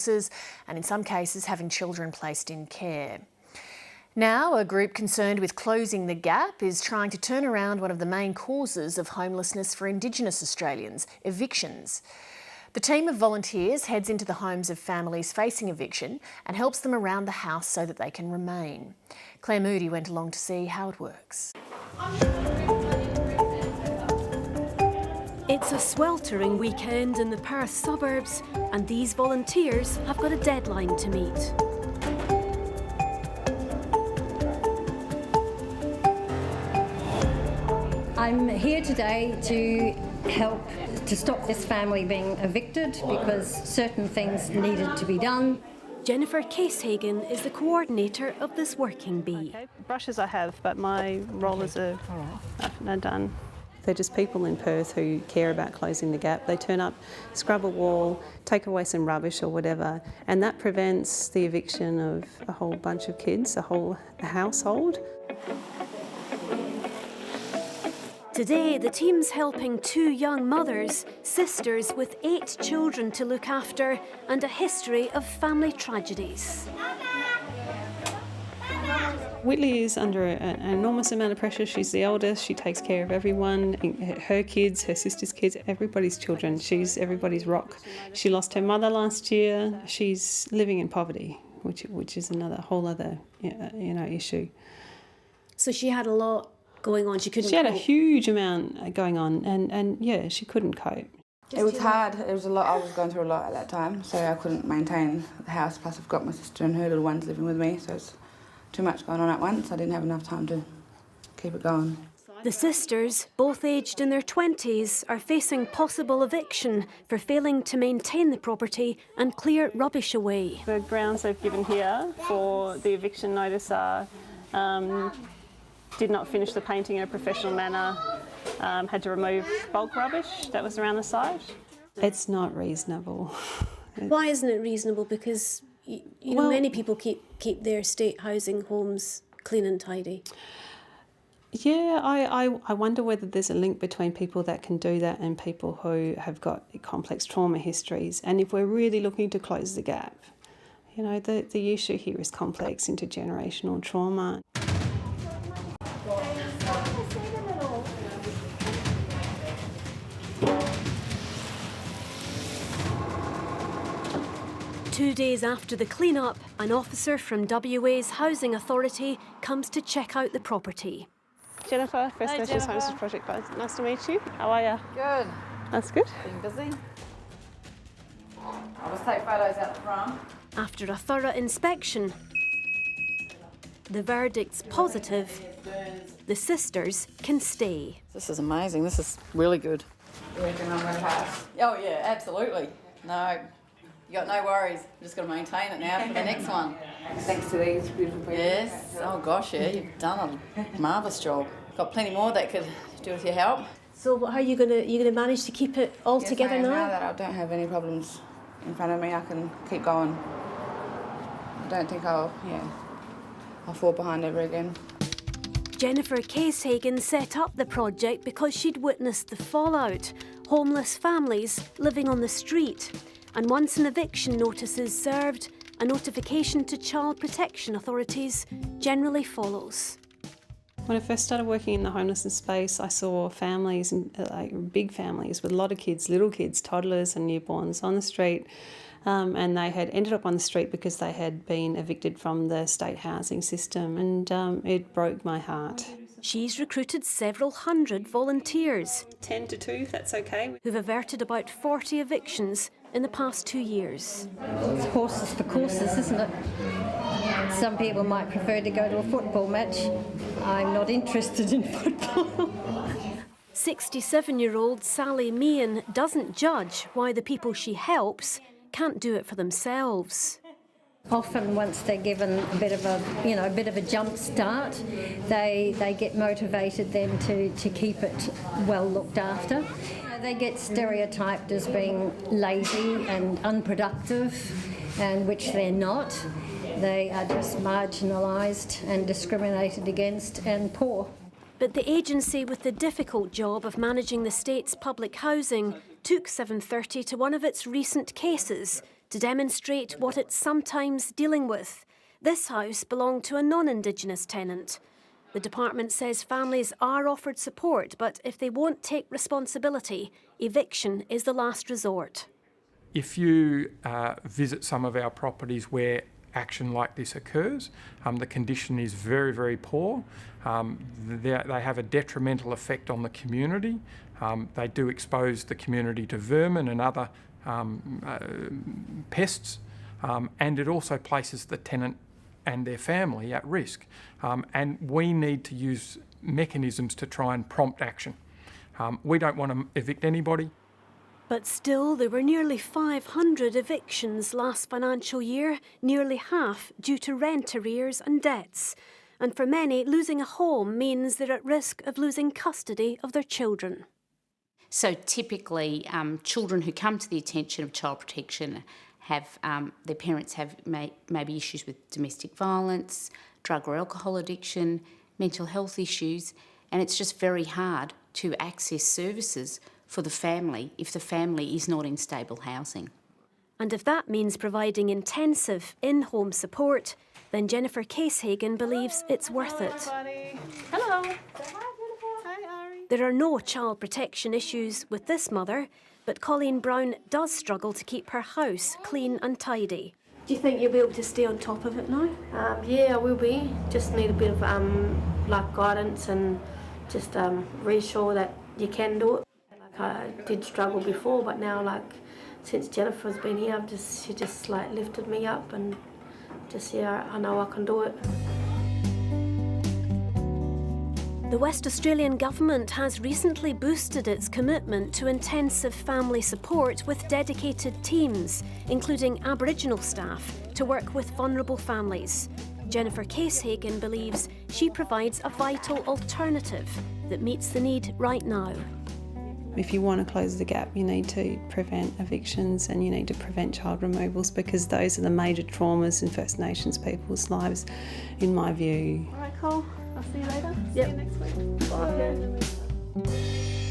services and in some cases having children placed in care. Now, a group concerned with closing the gap is trying to turn around one of the main causes of homelessness for Indigenous Australians, evictions. The team of volunteers heads into the homes of families facing eviction and helps them around the house so that they can remain. Claire Moody went along to see how it works. It's a sweltering weekend in the Perth suburbs, and these volunteers have got a deadline to meet. I'm here today to help to stop this family being evicted because certain things needed to be done. Jennifer Casehagen is the coordinator of this working bee. Okay. Brushes I have, but my rollers are done. They're just people in Perth who care about closing the gap. They turn up, scrub a wall, take away some rubbish or whatever, and that prevents the eviction of a whole bunch of kids, a whole household. Today, the team's helping two young mothers, sisters with 8 children to look after and a history of family tragedies. Whitley is under an enormous amount of pressure. She's the eldest, she takes care of everyone, her kids, her sister's kids, everybody's children. She's everybody's rock. She lost her mother last year. She's living in poverty, which is another whole other issue. So she had a lot going on. She had a huge amount going on, and yeah, she couldn't cope. It was hard. It was a lot. I was going through a lot at that time, so I couldn't maintain the house. Plus, I've got my sister and her little ones living with me, so it's too much going on at once. I didn't have enough time to keep it going. The sisters, both aged in their 20s, are facing possible eviction for failing to maintain the property and clear rubbish away. The grounds they've given here for the eviction notice are did not finish the painting in a professional manner, had to remove bulk rubbish that was around the site. It's not reasonable. Why isn't it reasonable? Because many people keep their state housing homes clean and tidy. Yeah, I wonder whether there's a link between people that can do that and people who have got complex trauma histories. And if we're really looking to close the gap, the issue here is complex intergenerational trauma. Two days after the clean-up, an officer from WA's Housing Authority comes to check out the property. Jennifer, First Nations Homelessness Project. Nice to meet you. How are you? Good. That's good. Been busy. I'll just take photos out the front. After a thorough inspection, the verdict's positive. The sisters can stay. This is amazing. This is really good. You reckon I'm going to pass? Oh yeah, absolutely. No, you got no worries. You just got to maintain it now for the next one. Thanks to these beautiful people. Yes. Oh gosh, yeah, you've done a marvellous job. Got plenty more that could do with your help. So how are you going to manage to keep it all together now? Now that I don't have any problems in front of me, I can keep going. I don't think I'll fall behind ever again. Jennifer Casehagen set up the project because she'd witnessed the fallout. Homeless families living on the street. And once an eviction notice is served, a notification to child protection authorities generally follows. When I first started working in the homelessness space, I saw families, big families with a lot of kids, little kids, toddlers and newborns on the street. And they had ended up on the street because they had been evicted from the state housing system, and it broke my heart. She's recruited several hundred volunteers. 10 to 2, if that's okay. Who've averted about 40 evictions in the past 2 years. It's horses for courses, isn't it? Some people might prefer to go to a football match. I'm not interested in football. 67-year-old Sally Meehan doesn't judge why the people she helps can't do it for themselves. Often, once they're given a bit of a jump start, they get motivated then to keep it well looked after. They get stereotyped as being lazy and unproductive, and which they're not. They are just marginalised and discriminated against and poor. But the agency with the difficult job of managing the state's public housing took 730 to one of its recent cases to demonstrate what it's sometimes dealing with. This house belonged to a non-Indigenous tenant. The department says families are offered support, but if they won't take responsibility, eviction is the last resort. If you visit some of our properties where action like this occurs, the condition is very, very poor. They have a detrimental effect on the community. They do expose the community to vermin and other pests, and it also places the tenant and their family at risk. And we need to use mechanisms to try and prompt action. We don't want to evict anybody. But still, there were nearly 500 evictions last financial year, nearly half due to rent arrears and debts. And for many, losing a home means they're at risk of losing custody of their children. So typically, children who come to the attention of child protection have their parents have maybe issues with domestic violence, drug or alcohol addiction, mental health issues, and it's just very hard to access services for the family if the family is not in stable housing. And if that means providing intensive in-home support, then Jennifer Casehagen believes it's worth it. Hello. There are no child protection issues with this mother, but Colleen Brown does struggle to keep her house clean and tidy. Do you think you'll be able to stay on top of it now? Yeah, I will be. Just need a bit of like guidance and just reassure that you can do it. Like I did struggle before, but now since Jennifer's been here, she just lifted me up and just I know I can do it. The West Australian Government has recently boosted its commitment to intensive family support with dedicated teams, including Aboriginal staff, to work with vulnerable families. Jennifer Casehagen believes she provides a vital alternative that meets the need right now. If you want to close the gap, you need to prevent evictions and you need to prevent child removals, because those are the major traumas in First Nations people's lives, in my view. All right, cool. I'll see you later. Yep. See you next week. Bye.